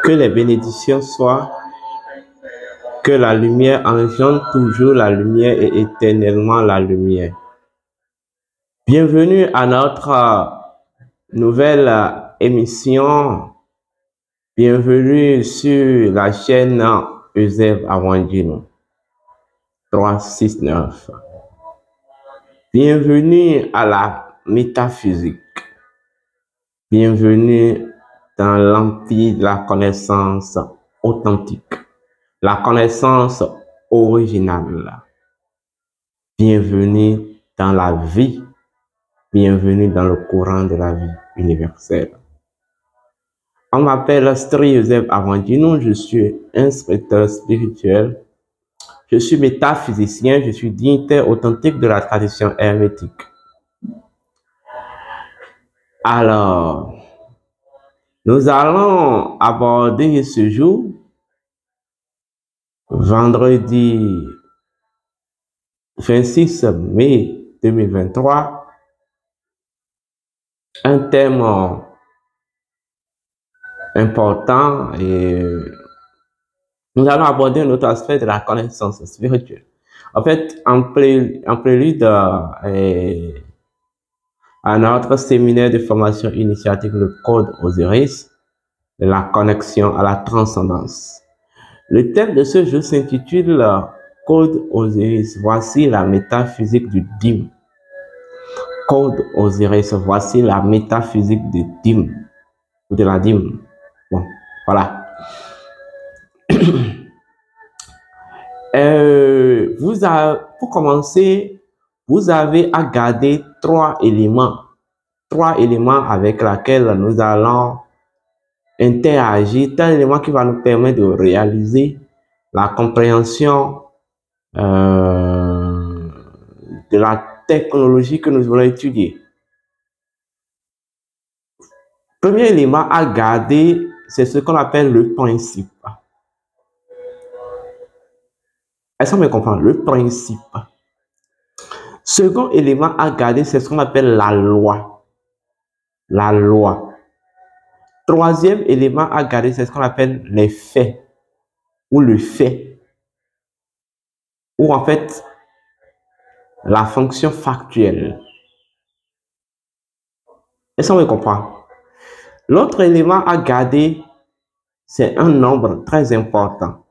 Que les bénédictions soient, que la lumière engendre toujours la lumière et éternellement la lumière. Bienvenue à notre nouvelle émission. Bienvenue sur la chaîne Eusèbe Avandino 369. Bienvenue à la métaphysique. Bienvenue dans l'empire de la connaissance authentique, la connaissance originale. Bienvenue dans la vie, bienvenue dans le courant de la vie universelle. On m'appelle Sri Eusèbe Avandino, je suis instructeur spirituel, je suis métaphysicien, je suis dignitaire authentique de la tradition hermétique. Alors, nous allons aborder ce jour, vendredi 26 mai 2023, un thème important et nous allons aborder un autre aspect de la connaissance spirituelle. En fait, en prélude à notre séminaire de formation initiatique, le Code Osiris, de la connexion à la transcendance. Le thème de ce jour s'intitule Code Osiris. Voici la métaphysique du dîme. Code Osiris. Voici la métaphysique du dîme ou de la dîme. Bon, voilà. Pour commencer, vous avez à garder trois éléments avec lesquels nous allons interagir, tel élément qui va nous permettre de réaliser la compréhension de la technologie que nous voulons étudier. Premier élément à garder, c'est ce qu'on appelle le principe. Est-ce qu'on me comprend? Le principe. Second élément à garder, c'est ce qu'on appelle la loi. La loi. Troisième élément à garder, c'est ce qu'on appelle les faits ou le fait. Ou en fait, la fonction factuelle. Est-ce qu'on me comprend? L'autre élément à garder, c'est un nombre très important.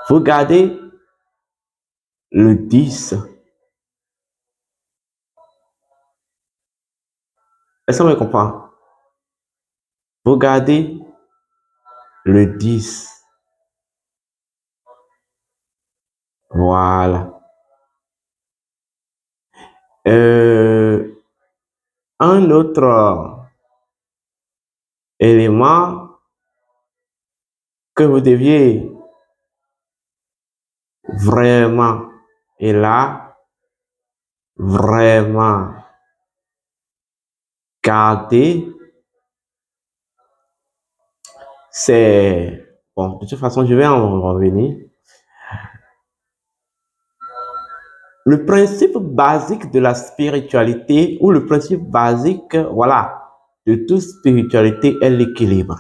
Vous gardez le 10. Est-ce qu'on me comprend? Vous gardez le 10. Voilà. Un autre élément que vous deviez vraiment, et là, vraiment garder, c'est, bon, de toute façon, je vais en revenir. Le principe basique de la spiritualité ou le principe basique, voilà, de toute spiritualité est l'équilibre.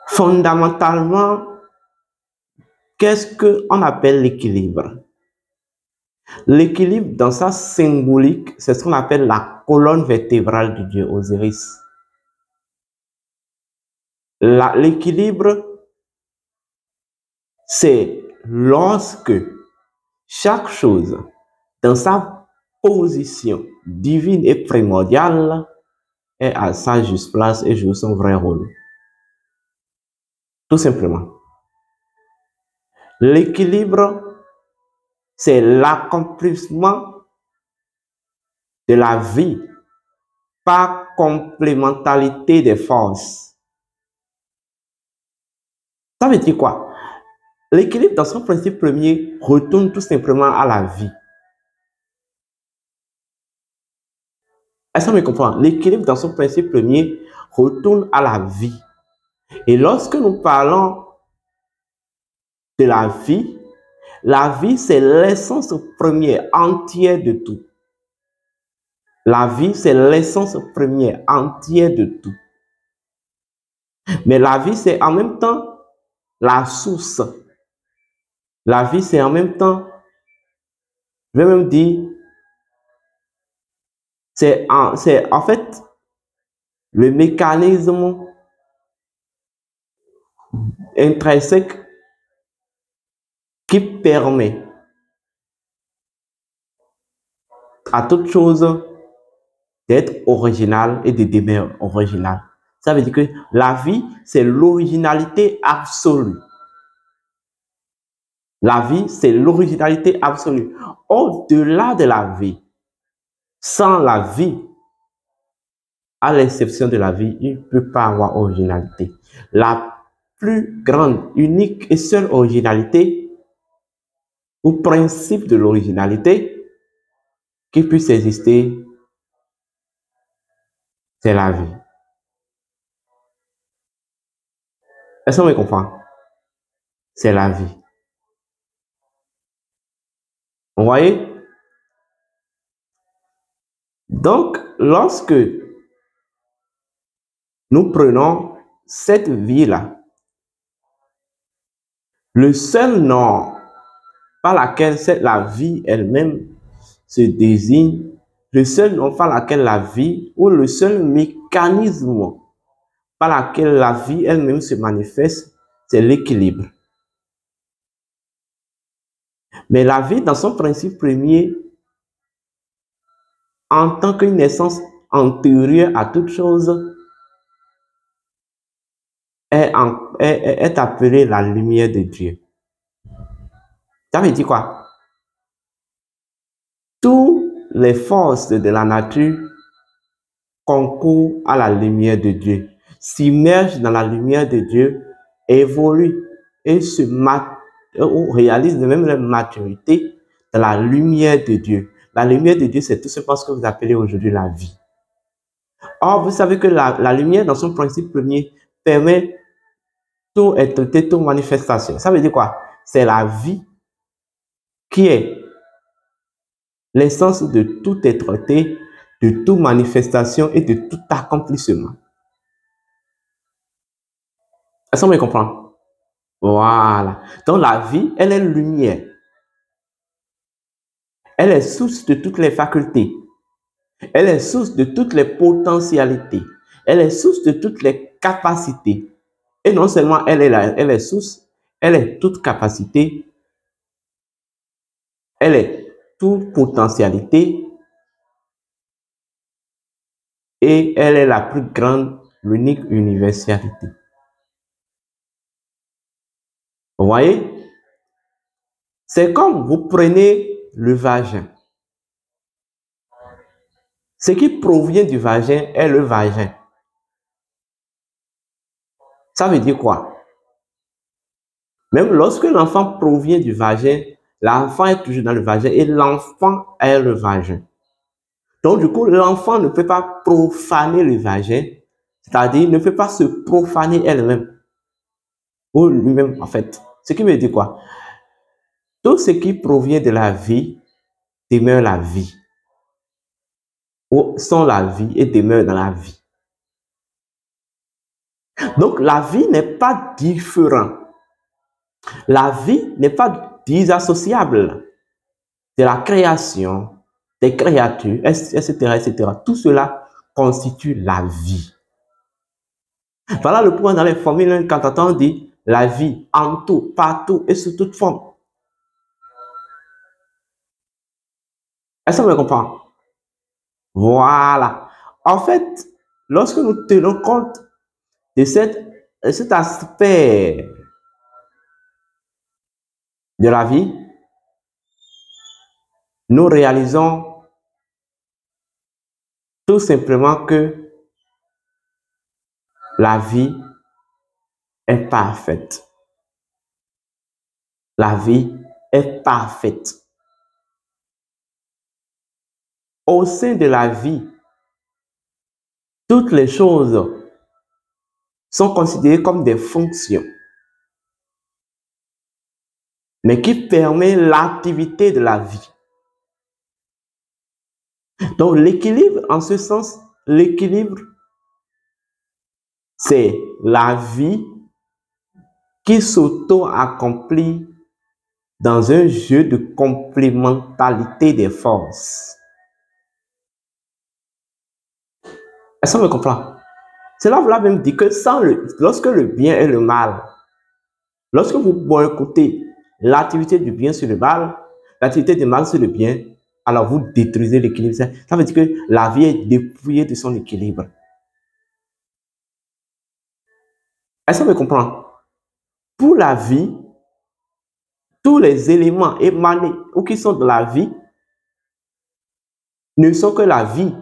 Fondamentalement, qu'est-ce qu'on appelle l'équilibre? L'équilibre dans sa symbolique, c'est ce qu'on appelle la colonne vertébrale du dieu Osiris. L'équilibre, c'est lorsque chaque chose dans sa position divine et primordiale est à sa juste place et joue son vrai rôle. Tout simplement. L'équilibre, c'est l'accomplissement de la vie par complémentarité des forces. Ça veut dire quoi? L'équilibre dans son principe premier retourne tout simplement à la vie. Est-ce qu'on me comprend? L'équilibre dans son principe premier retourne à la vie. Et lorsque nous parlons de la vie, c'est l'essence première, entière de tout. La vie, c'est l'essence première, entière de tout. Mais la vie, c'est en même temps la source. La vie, c'est en même temps, je vais même dire, c'est en fait le mécanisme intrinsèque qui permet à toute chose d'être originale et de demeurer originale. Ça veut dire que la vie, c'est l'originalité absolue. La vie, c'est l'originalité absolue. Au-delà de la vie, sans la vie, à l'exception de la vie, il ne peut pas avoir originalité. La plus grande, unique et seule originalité, ou principe de l'originalité, qui puisse exister, c'est la vie. Est-ce qu'on me comprend? C'est la vie. Vous voyez? Donc, lorsque nous prenons cette vie-là, le seul nom par laquelle la vie elle-même se désigne, le seul nom par laquelle la vie, ou le seul mécanisme par laquelle la vie elle-même se manifeste, c'est l'équilibre. Mais la vie, dans son principe premier, en tant qu'une essence antérieure à toute chose, est appelée la lumière de Dieu. Ça veut dire quoi? Toutes les forces de la nature concourent à la lumière de Dieu, s'immergent dans la lumière de Dieu, évoluent et réalisent de même leur maturité dans la lumière de Dieu. La lumière de Dieu, c'est tout simplement ce que vous appelez aujourd'hui la vie. Or, vous savez que la lumière, dans son principe premier, permet tout être, toute manifestation. Ça veut dire quoi? C'est la vie qui est l'essence de tout être-té, de toute manifestation et de tout accomplissement. Est-ce qu'on me comprend? Voilà. Donc la vie, elle est lumière. Elle est source de toutes les facultés. Elle est source de toutes les potentialités. Elle est source de toutes les capacités. Et non seulement elle est source, elle est toute capacité, elle est toute potentialité et elle est la plus grande, l'unique universalité. Vous voyez? C'est comme vous prenez le vagin. Ce qui provient du vagin est le vagin. Ça veut dire quoi? Même lorsque l'enfant provient du vagin, l'enfant est toujours dans le vagin et l'enfant est le vagin. Donc, du coup, l'enfant ne peut pas profaner le vagin, c'est-à-dire ne peut pas se profaner elle-même ou lui-même, en fait. Ce qui veut dire quoi? Tout ce qui provient de la vie demeure la vie, ou sont la vie et demeure dans la vie. Donc, la vie n'est pas différente. La vie n'est pas disassociable de la création, des créatures, etc., etc. Tout cela constitue la vie. Voilà le point dans les formules 1 quand on dit la vie en tout, partout et sous toute forme. Est-ce que vous comprenez? Voilà. En fait, lorsque nous tenons compte de cet aspect de la vie, nous réalisons tout simplement que la vie est parfaite. La vie est parfaite. Au sein de la vie, toutes les choses sont considérées comme des fonctions, mais qui permettent l'activité de la vie. Donc l'équilibre, en ce sens, l'équilibre, c'est la vie qui s'auto-accomplit dans un jeu de complémentarité des forces. Est-ce qu'on me comprend? Cela vous l'a même dit que lorsque le bien et le mal, lorsque vous boycottez l'activité du bien sur le mal, l'activité du mal sur le bien, alors vous détruisez l'équilibre. Ça veut dire que la vie est dépouillée de son équilibre. Est-ce qu'on me comprend? Pour la vie, tous les éléments émanés ou qui sont de la vie ne sont que la vie.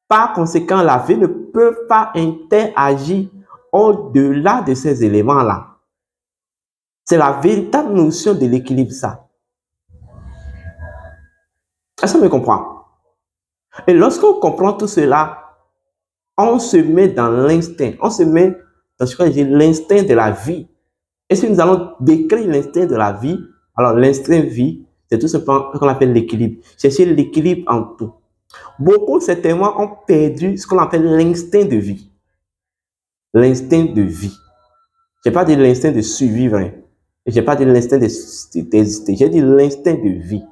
Par conséquent, la vie ne peut pas interagir au-delà de ces éléments-là. C'est la véritable notion de l'équilibre, ça. Est-ce qu'on me comprend? Et lorsqu'on comprend tout cela, on se met dans l'instinct, on se met dans ce qu'on dit l'instinct de la vie. Et si nous allons décrire l'instinct de la vie, alors l'instinct vie, c'est tout simplement ce qu'on appelle l'équilibre. Chercher l'équilibre en tout. Beaucoup, certainement, ont perdu ce qu'on appelle l'instinct de vie. L'instinct de vie. Je n'ai pas dit l'instinct de survivre. Je n'ai pas dit l'instinct d'exister. J'ai dit l'instinct de vie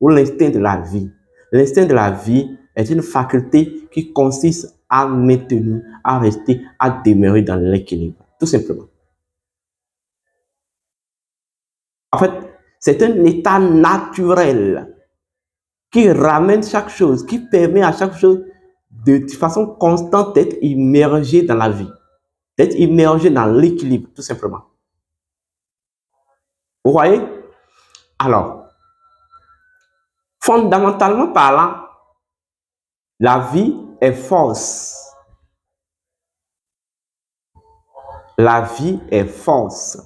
ou l'instinct de la vie. L'instinct de la vie est une faculté qui consiste à maintenir, à rester, à demeurer dans l'équilibre. Tout simplement. En fait, c'est un état naturel qui ramène chaque chose, qui permet à chaque chose de façon constante d'être immergé dans la vie, d'être immergé dans l'équilibre, tout simplement. Vous voyez? Alors, fondamentalement parlant, la vie est force. La vie est force.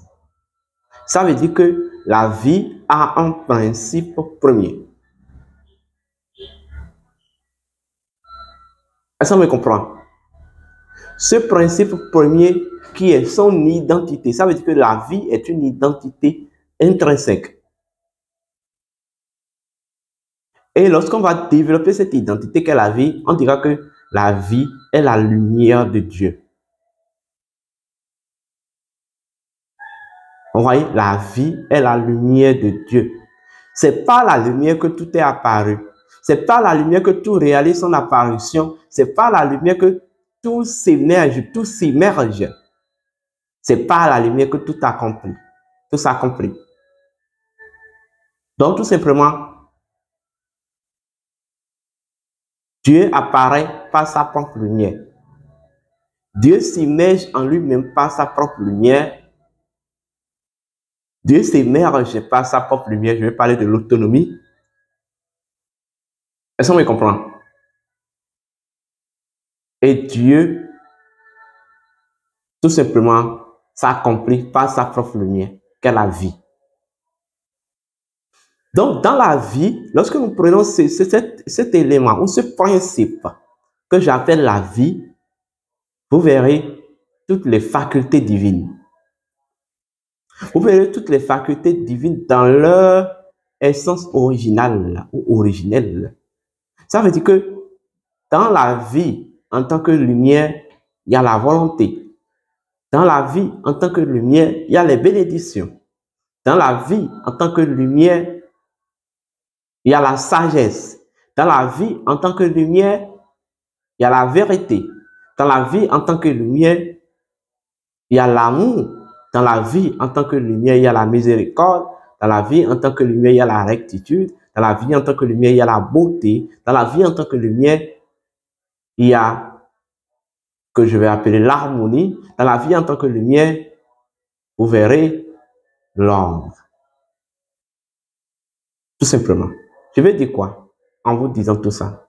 Ça veut dire que la vie a un principe premier. Est-ce qu'on me comprend? Ce principe premier qui est son identité, ça veut dire que la vie est une identité intrinsèque. Et lorsqu'on va développer cette identité qu'est la vie, on dira que la vie est la lumière de Dieu. Vous voyez, la vie est la lumière de Dieu. C'est par la lumière que tout est apparu. C'est par la lumière que tout réalise son apparition. C'est par la lumière que tout s'émerge, tout s'immerge. C'est par la lumière que tout accomplit. Tout s'accomplit. Donc, tout simplement, Dieu apparaît par sa propre lumière. Dieu s'immerge en lui-même par sa propre lumière. Dieu s'émerge par sa propre lumière. Je vais parler de l'autonomie. Est-ce qu'on me comprend? Et Dieu, tout simplement, s'accomplit par sa propre lumière, qu'est la vie. Donc, dans la vie, lorsque nous prenons cet élément ou ce principe que j'appelle la vie, vous verrez toutes les facultés divines. Vous verrez toutes les facultés divines dans leur essence originale ou originelle. Ça veut dire que dans la vie, en tant que lumière, il y a la volonté. Dans la vie, en tant que lumière, il y a les bénédictions. Dans la vie, en tant que lumière, il y a la sagesse. Dans la vie, en tant que lumière, il y a la vérité. Dans la vie, en tant que lumière, il y a l'amour. Dans la vie, en tant que lumière, il y a la miséricorde. Dans la vie, en tant que lumière, il y a la rectitude. Dans la vie, en tant que lumière, il y a la beauté. Dans la vie, en tant que lumière, il y a, que je vais appeler l'harmonie. Dans la vie, en tant que lumière, vous verrez l'ombre. Tout simplement. Je vais dire quoi en vous disant tout ça?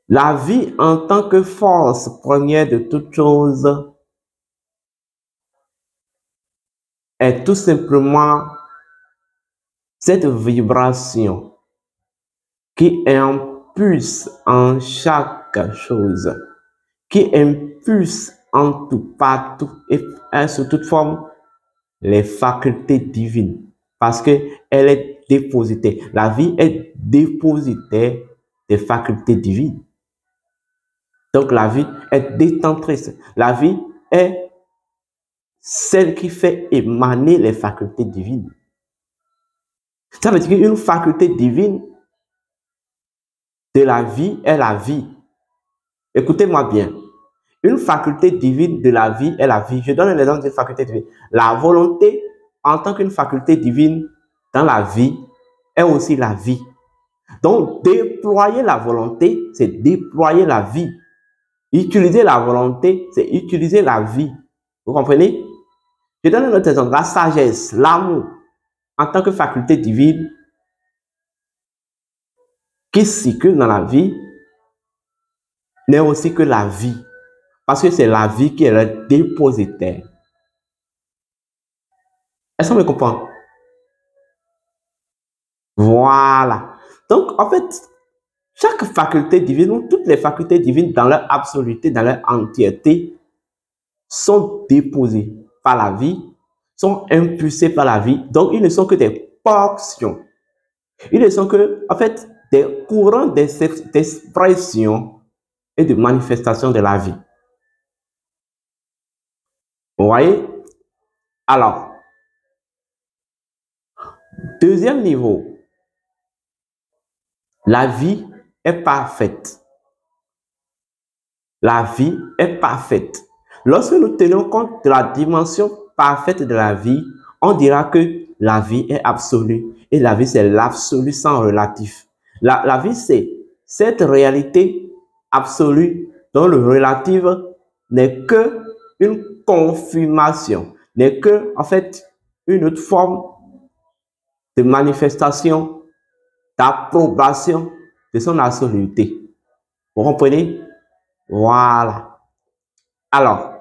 La vie en tant que force première de toute chose est tout simplement cette vibration qui impulse en chaque chose, qui impulse en tout, partout et sous toute forme les facultés divines, parce qu'elle est dépositaire. La vie est dépositaire des facultés divines. Donc la vie est détentrice. La vie est celle qui fait émaner les facultés divines. Ça veut dire qu'une faculté divine de la vie est la vie. Écoutez-moi bien. Une faculté divine de la vie est la vie. Je donne l'exemple d'une faculté divine. La volonté, en tant qu'une faculté divine dans la vie, est aussi la vie. Donc, déployer la volonté, c'est déployer la vie. Utiliser la volonté, c'est utiliser la vie. Vous comprenez? Je donne un autre exemple. La sagesse, l'amour, en tant que faculté divine qui circule dans la vie, n'est aussi que la vie. Parce que c'est la vie qui est le dépositaire. Est-ce qu'on me comprend? Voilà. Donc, en fait, chaque faculté divine, ou toutes les facultés divines dans leur absoluté, dans leur entièreté, sont déposées par la vie, sont impulsées par la vie. Donc, ils ne sont que des portions. Ils ne sont que, en fait, des courants d'expression et de manifestation de la vie. Vous voyez? Alors, deuxième niveau, la vie est parfaite. La vie est parfaite. Lorsque nous tenons compte de la dimension parfaite de la vie, on dira que la vie est absolue. Et la vie, c'est l'absolu sans relatif. La vie, c'est cette réalité absolue dont le relatif n'est que une confirmation, n'est que, en fait, une autre forme de manifestation, d'approbation de son absoluté. Vous comprenez? Voilà. Alors,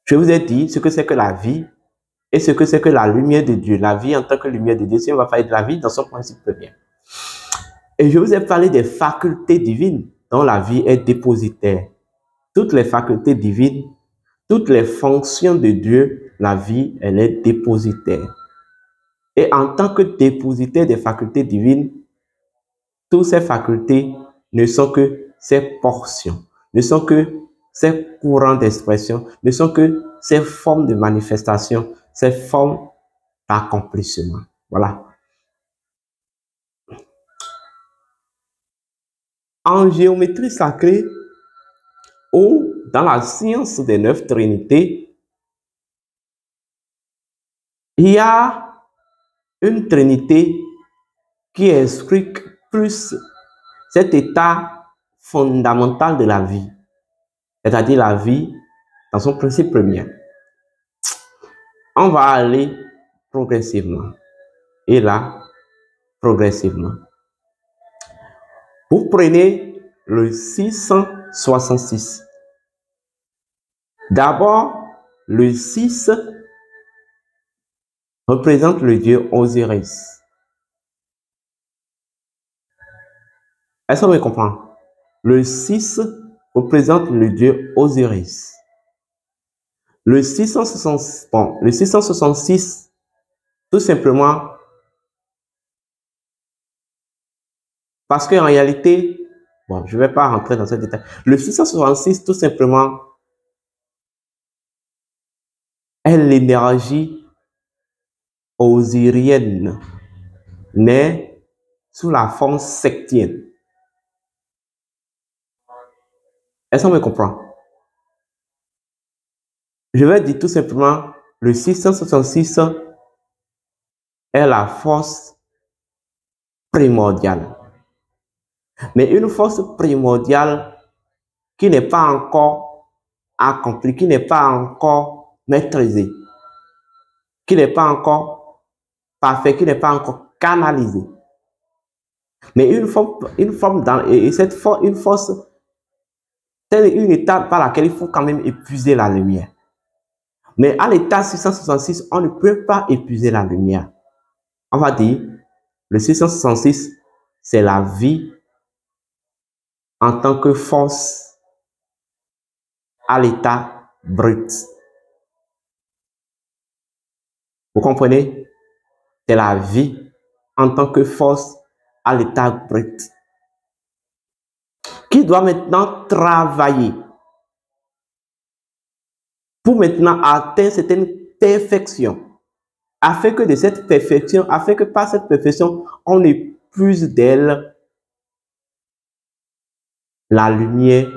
je vous ai dit ce que c'est que la vie et ce que c'est que la lumière de Dieu. La vie en tant que lumière de Dieu, si on va parler de la vie dans son principe premier. Et je vous ai parlé des facultés divines dont la vie est dépositaire. Toutes les facultés divines, toutes les fonctions de Dieu, la vie, elle est dépositaire. Et en tant que dépositaire des facultés divines, toutes ces facultés ne sont que ces portions, ne sont que ces courants d'expression, ne sont que ces formes de manifestation, ces formes d'accomplissement. Voilà. En géométrie sacrée ou dans la science des 9 trinités, il y a une trinité qui explique plus cet état fondamental de la vie, c'est-à-dire la vie dans son principe premier. On va aller progressivement. Et là, progressivement. Vous prenez le 666. D'abord, le 6 représente le dieu Osiris. Est-ce qu'on me comprend? Le 6 représente le dieu Osiris. Le 666, tout simplement, parce qu'en réalité, bon, je ne vais pas rentrer dans ce détail. Le 666, tout simplement, est l'énergie osirienne, mais sous la forme sectienne. Est-ce qu'on me comprend? Je vais dire tout simplement, le 666 est la force primordiale. Mais une force primordiale qui n'est pas encore accomplie, qui n'est pas encore maîtrisée, qui n'est pas encore parfaite, qui n'est pas encore canalisée. Mais une forme dans, et cette force, une force, c'est une étape par laquelle il faut quand même épuiser la lumière. Mais à l'état 666, on ne peut pas épuiser la lumière. On va dire, le 666, c'est la vie en tant que force à l'état brut. Vous comprenez? C'est la vie en tant que force à l'état brut qui doit maintenant travailler pour maintenant atteindre certaines perfections, afin que de cette perfection, afin que par cette perfection, on épuise d'elle la lumière,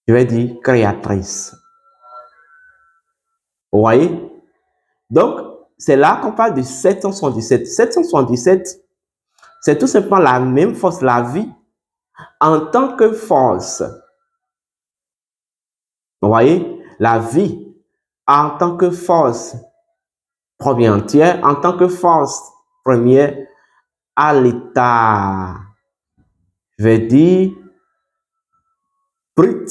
je vais dire créatrice. Vous voyez? Donc, c'est là qu'on parle de 777. 777, c'est tout simplement la même force, la vie, en tant que force. Vous voyez? La vie, en tant que force première entière, en tant que force première à l'état, je vais dire, brut,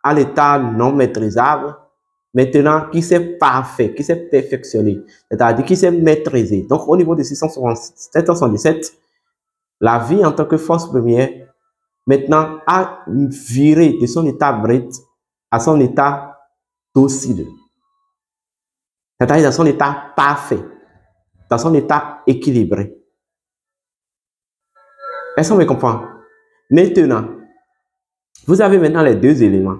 à l'état non maîtrisable, maintenant qui s'est parfait, qui s'est perfectionné, c'est-à-dire qui s'est maîtrisé. Donc, au niveau de 777, la vie en tant que force première, maintenant, a viré de son état brut à son état docile. C'est-à-dire dans son état parfait, dans son état équilibré. Est-ce qu'on me comprend? Maintenant, vous avez maintenant les deux éléments.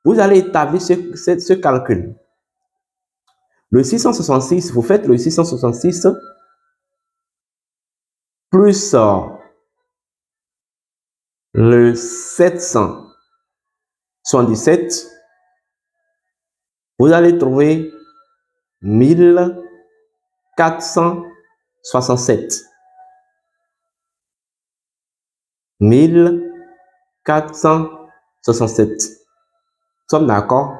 Vous allez établir ce calcul. Le 666, vous faites le 666 plus le 777, vous allez trouver 1467. 1467. Nous sommes d'accord?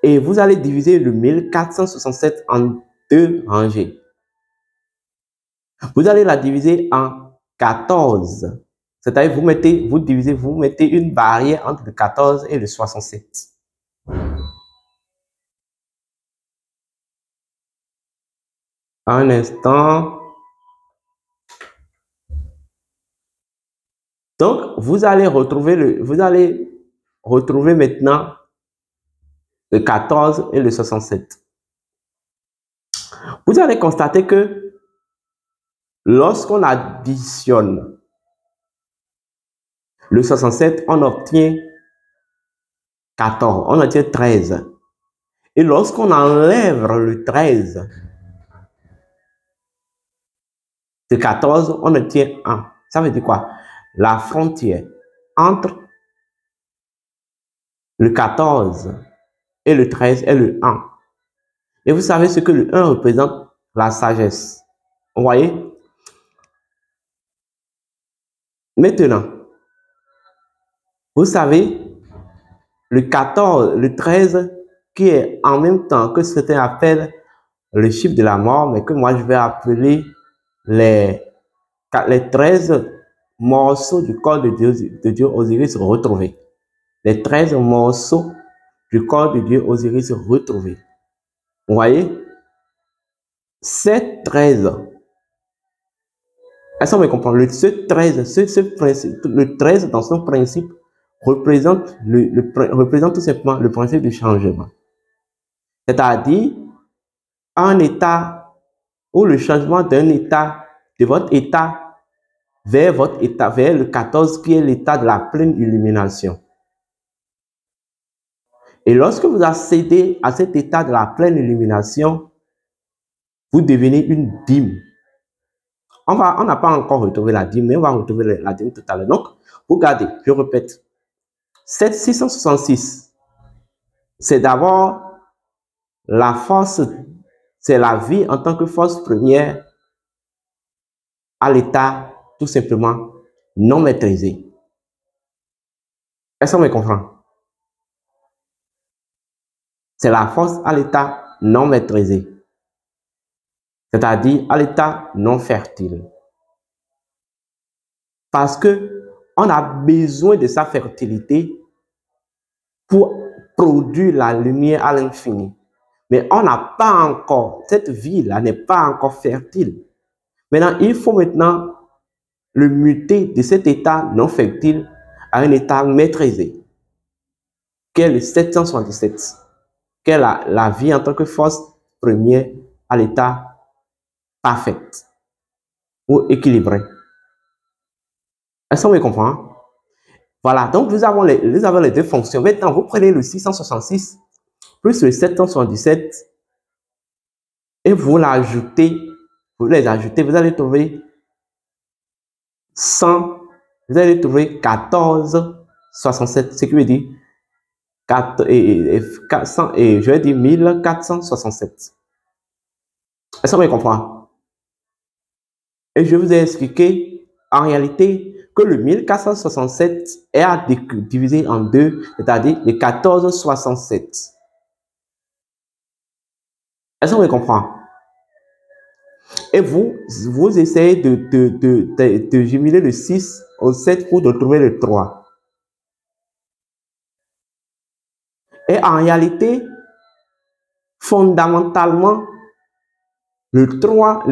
Et vous allez diviser le 1467 en deux rangées. Vous allez la diviser en 14. C'est-à-dire, vous mettez une barrière entre le 14 et le 67. Un instant. Donc, vous allez retrouver maintenant le 14 et le 67. Vous allez constater que lorsqu'on additionne le 67, on obtient 14, on obtient 13. Et lorsqu'on enlève le 13 de 14, on obtient 1. Ça veut dire quoi? La frontière entre le 14 et le 13 est le 1. Et vous savez ce que le 1 représente? La sagesse. Vous voyez? Maintenant, vous savez, le 14, le 13, qui est en même temps que certains appellent le chiffre de la mort, mais que moi je vais appeler les 13 morceaux du corps de Dieu Osiris retrouvés. Les 13 morceaux du corps de Dieu Osiris retrouvés. Vous voyez? Ces 13, est-ce qu'on me comprend? Ce 13 dans son principe représente tout simplement le principe du changement. C'est-à-dire un état ou le changement d'un état, de votre état vers le 14 qui est l'état de la pleine illumination. Et lorsque vous accédez à cet état de la pleine illumination, vous devenez une dîme. On n'a pas encore retrouvé la dîme, mais on va retrouver la dîme tout à l'heure. Donc, regardez, je répète, 666, c'est d'abord la force, c'est la vie en tant que force première à l'état tout simplement non maîtrisé. Est-ce qu'on me comprend? C'est la force à l'état non maîtrisé, c'est-à-dire à l'état non fertile. Parce que on a besoin de sa fertilité pour produire la lumière à l'infini. Mais on n'a pas encore, cette vie-là n'est pas encore fertile. Maintenant, il faut maintenant le muter de cet état non fertile à un état maîtrisé, qui est le 777, qui est la vie en tant que force première à l'état parfait ou équilibré. Est-ce qu'on me comprend? Voilà, donc nous avons les deux fonctions. Maintenant, vous prenez le 666 plus le 777 et vous les ajoutez, vous allez trouver 100, vous allez trouver 1467, ce qui veut dire 400, et je vais dire 1467. Est-ce qu'on me comprend? Et je vous ai expliqué en réalité que le 1467 est à diviser en deux, c'est-à-dire le 1467. Est-ce qu'on me comprend? Et vous essayez de jumeler le 6 au 7 pour trouver le 3. Et en réalité, fondamentalement, le 3,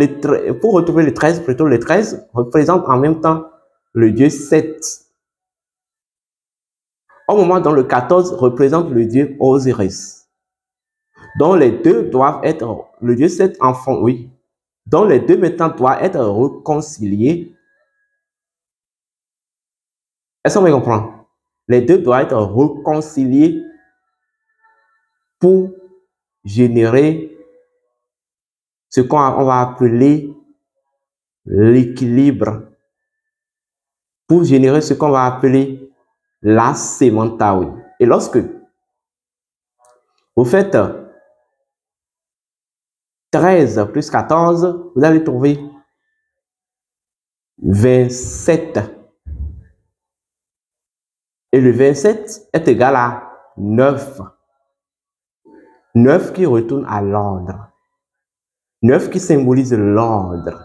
pour retrouver le 13, plutôt le 13 représente en même temps le Dieu 7. Au moment dont le 14 représente le Dieu Osiris. Donc les deux doivent être, le Dieu 7 enfant, oui. Donc les deux maintenant doivent être réconciliés. Est-ce qu'on me comprend? Les deux doivent être réconciliés pour générer ce qu'on va appeler l'équilibre, pour générer ce qu'on va appeler la sémantaï. Et lorsque vous faites 13 plus 14, vous allez trouver 27. Et le 27 est égal à 9. 9 qui retourne à l'ordre. 9 qui symbolise l'ordre.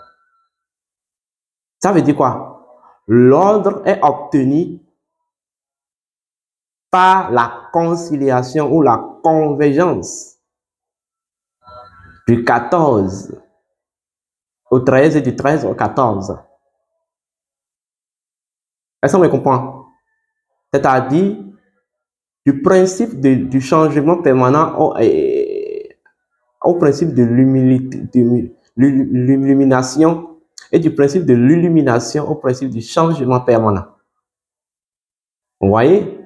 Ça veut dire quoi? L'ordre est obtenu par la conciliation ou la convergence du 14 au 13 et du 13 au 14. Est-ce qu'on me comprend? C'est-à-dire du principe du changement permanent au principe de l'illumination et du principe de l'illumination au principe du changement permanent. Vous voyez?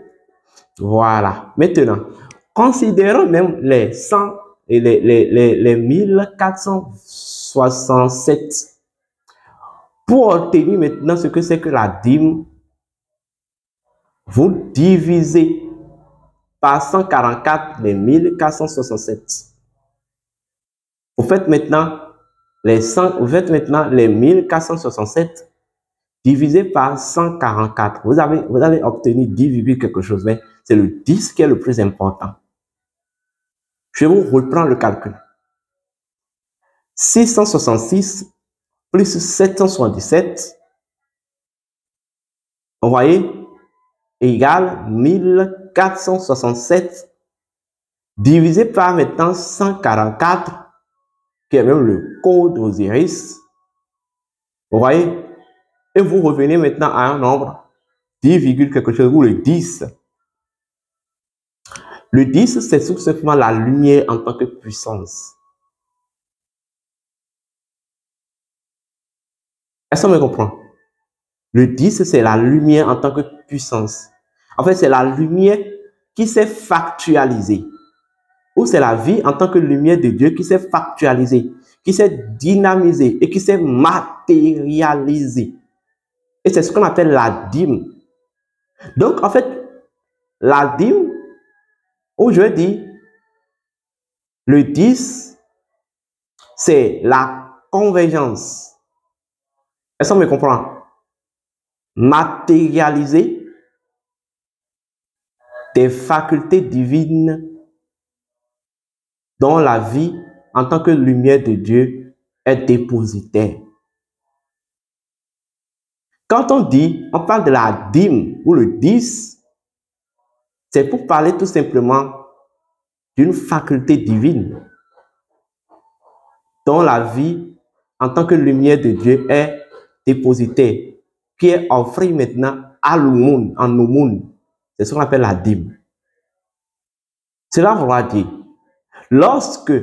Voilà. Maintenant, considérons même les 100 et les 1467 pour obtenir maintenant ce que c'est que la dîme. Vous divisez par 144 les 1467. Vous faites maintenant les 1467 divisé par 144. Vous avez obtenu 10, quelque chose, mais c'est le 10 qui est le plus important. Je vous reprends le calcul. 666 plus 777, vous voyez, égale 1467 divisé par maintenant 144, qui est même le code Osiris. Vous voyez, et vous revenez maintenant à un nombre 10, quelque chose, ou le 10. Le 10, c'est tout simplement la lumière en tant que puissance. Est-ce qu'on me comprend? Le 10, c'est la lumière en tant que puissance. En fait, c'est la lumière qui s'est factualisée. Ou c'est la vie en tant que lumière de Dieu qui s'est factualisée, qui s'est dynamisée et qui s'est matérialisée. Et c'est ce qu'on appelle la dîme. Donc, en fait, la dîme, où je dis, le 10, c'est la convergence. Est-ce qu'on me comprend? Matérialiser des facultés divines dont la vie en tant que lumière de Dieu est dépositaire. Quand on dit, on parle de la dîme ou le 10, c'est pour parler tout simplement d'une faculté divine dont la vie en tant que lumière de Dieu est dépositaire, qui est offrée maintenant à l'oumoun, en oumoun. C'est ce qu'on appelle la dîme. Cela voudra dire, lorsque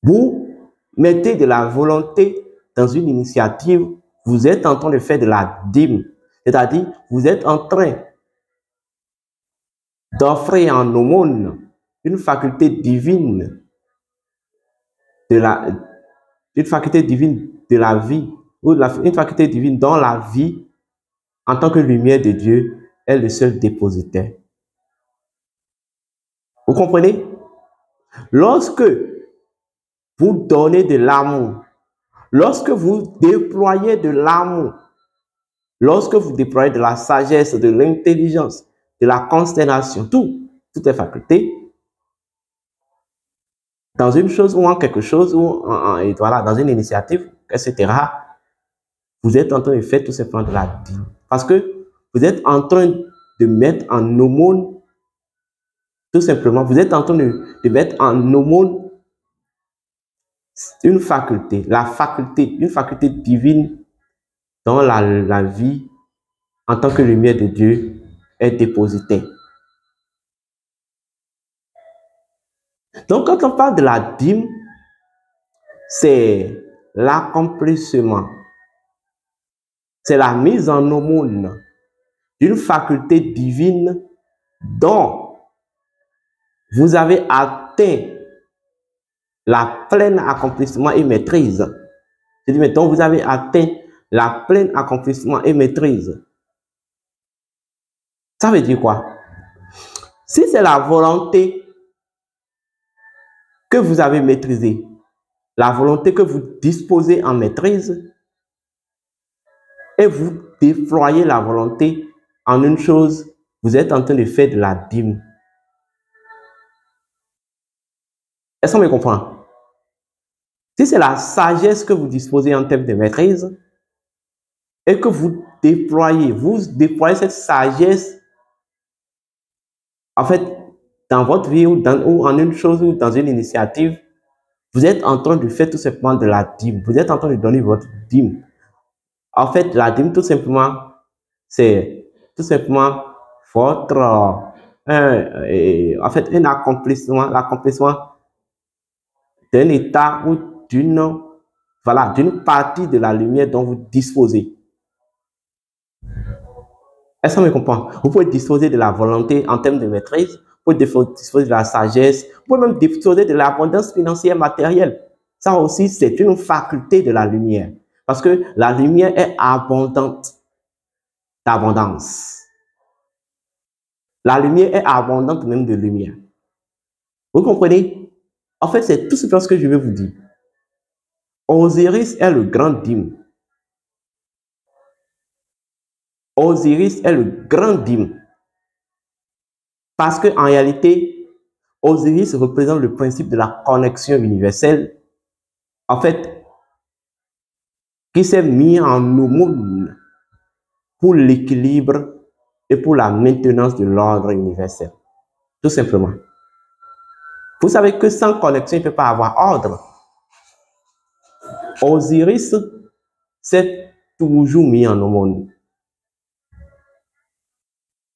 vous mettez de la volonté dans une initiative, vous êtes en train de faire de la dîme. C'est-à-dire, vous êtes en train d'offrir en aumône une faculté divine une faculté divine de la vie, ou une faculté divine dont la vie, en tant que lumière de Dieu, est le seul dépositaire. Vous comprenez? Lorsque vous donnez de l'amour, lorsque vous déployez de l'amour, lorsque vous déployez de la sagesse, de l'intelligence, de la consternation, toutes les facultés, dans une chose ou en quelque chose, ou voilà, dans une initiative, etc., vous êtes en train de faire tout simplement de la dîme. Parce que vous êtes en train de mettre en aumône, tout simplement, vous êtes en train de mettre en aumône une faculté, une faculté divine dont la vie, en tant que lumière de Dieu, est dépositaire. Donc, quand on parle de la dîme, c'est l'accomplissement, c'est la mise en aumône d'une faculté divine dont vous avez atteint la pleine accomplissement et maîtrise. Je dis, mettons, vous avez atteint la pleine accomplissement et maîtrise. Ça veut dire quoi? Si c'est la volonté que vous avez maîtrisée, la volonté que vous disposez en maîtrise, et vous déployez la volonté en une chose, vous êtes en train de faire de la dîme. Est-ce qu'on me comprend? Si c'est la sagesse que vous disposez en termes de maîtrise, et que vous déployez cette sagesse, en fait, dans votre vie ou en une chose ou dans une initiative, vous êtes en train de faire tout simplement de la dîme. Vous êtes en train de donner votre dîme. En fait, la dîme, tout simplement, c'est tout simplement votre, en fait, un accomplissement, l'accomplissement d'un état ou d'une partie de la lumière dont vous disposez. Est-ce qu'on me comprend? Vous pouvez disposer de la volonté en termes de maîtrise, vous pouvez disposer de la sagesse, vous pouvez même disposer de l'abondance financière matérielle. Ça aussi, c'est une faculté de la lumière. Parce que la lumière est abondante d'abondance. La lumière est abondante même de lumière. Vous comprenez? En fait, c'est tout ce que je vais vous dire. Osiris est le grand dîme. Osiris est le grand dîme. Parce qu'en réalité, Osiris représente le principe de la connexion universelle, en fait, qui s'est mis en aumône pour l'équilibre et pour la maintenance de l'ordre universel. Tout simplement. Vous savez que sans connexion, il ne peut pas avoir ordre. Osiris s'est toujours mis en aumône.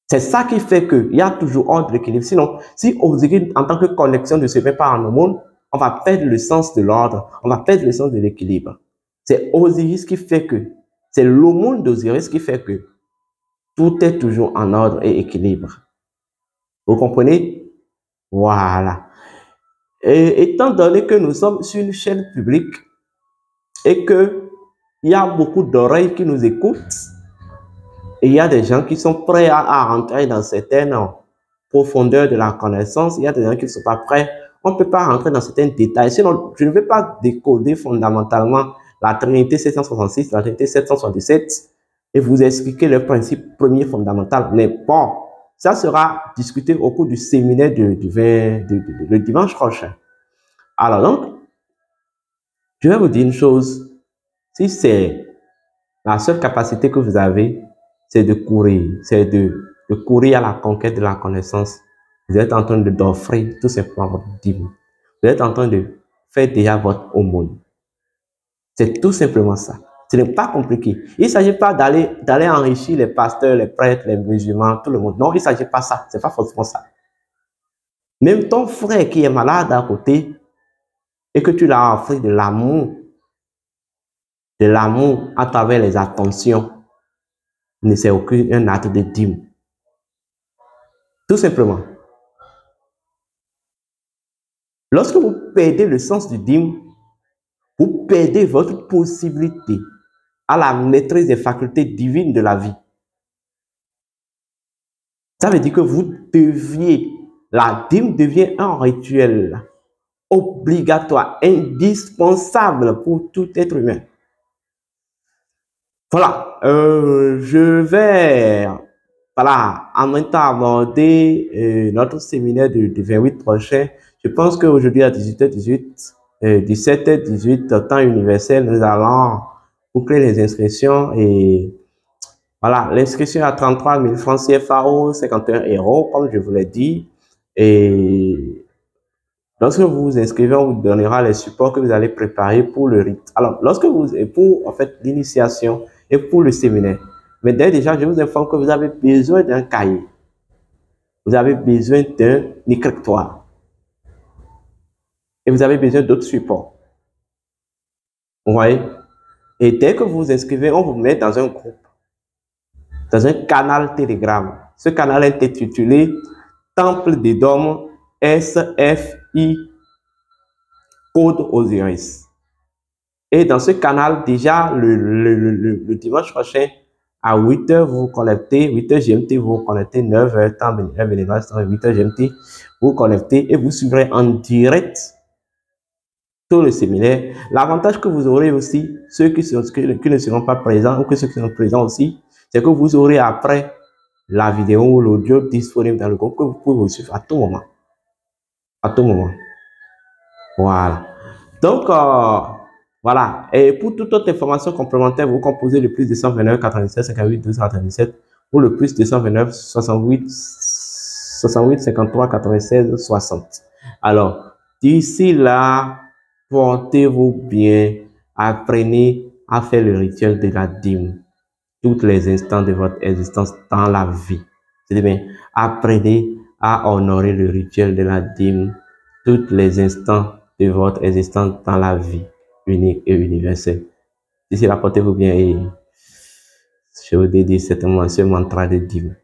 C'est ça qui fait qu'il y a toujours ordre et équilibre. Sinon, si Osiris, en tant que connexion, ne se met pas en aumône, on va perdre le sens de l'ordre, on va perdre le sens de l'équilibre. C'est Osiris qui fait que, c'est l'aumône d'Osiris qui fait que tout est toujours en ordre et équilibre. Vous comprenez? Voilà. Et étant donné que nous sommes sur une chaîne publique et qu'il y a beaucoup d'oreilles qui nous écoutent, et il y a des gens qui sont prêts à rentrer dans certaines profondeurs de la connaissance, il y a des gens qui ne sont pas prêts, on ne peut pas rentrer dans certains détails. Sinon, je ne vais pas décoder fondamentalement la Trinité 766, la Trinité 777 et vous expliquer le principe premier fondamental. Mais bon, ça sera discuté au cours du séminaire le dimanche prochain. Alors donc, je vais vous dire une chose. Si c'est la seule capacité que vous avez, c'est de courir, c'est de courir à la conquête de la connaissance, vous êtes en train d'offrir tout simplement votre dîme. Vous êtes en train de faire déjà votre aumône. C'est tout simplement ça. Ce n'est pas compliqué. Il ne s'agit pas d'aller enrichir les pasteurs, les prêtres, les musulmans, tout le monde. Non, il ne s'agit pas de ça. Ce n'est pas forcément ça. Même ton frère qui est malade à côté et que tu l'as offert de l'amour à travers les attentions, ne c'est aucun acte de dîme. Tout simplement. Lorsque vous perdez le sens du dîme, vous perdez votre possibilité à la maîtrise des facultés divines de la vie. Ça veut dire que la dîme devient un rituel obligatoire, indispensable pour tout être humain. Voilà, je vais en même temps aborder notre séminaire du 28 prochain. Je pense qu'aujourd'hui à 18h18, 17h18, temps universel, nous allons boucler les inscriptions et voilà, l'inscription à 33 000 francs CFA, 51 €, comme je vous l'ai dit. Et lorsque vous vous inscrivez, on vous donnera les supports que vous allez préparer pour le rite. Alors, pour en fait l'initiation et pour le séminaire. Mais déjà, je vous informe que vous avez besoin d'un cahier. Vous avez besoin d'un écritoire. Et vous avez besoin d'autres supports. Vous voyez? Et dès que vous vous inscrivez, on vous met dans un groupe, dans un canal Telegram. Ce canal est intitulé Temple des Dômes SFI Code Osiris. Et dans ce canal, déjà, le dimanche prochain, à 8h, vous vous connectez, 8h GMT, vous vous connectez, 9h, temps bénévole, 8h GMT, vous vous connectez et vous suivrez en direct tout le séminaire. L'avantage que vous aurez aussi, ceux qui ne seront pas présents ou que ceux qui sont présents aussi, c'est que vous aurez après la vidéo ou l'audio disponible dans le groupe que vous pouvez vous suivre à tout moment. À tout moment. Voilà. Donc, voilà. Et pour toute autre information complémentaire, vous composez le plus 229 87 58 297 ou le plus 229 68 53 96 60. Alors, d'ici là, portez-vous bien, apprenez à faire le rituel de la dîme tous les instants de votre existence dans la vie. C'est-à-dire bien, apprenez à honorer le rituel de la dîme tous les instants de votre existence dans la vie unique et universelle. D'ici là, portez-vous bien et je vous dédie ce mantra de dîme.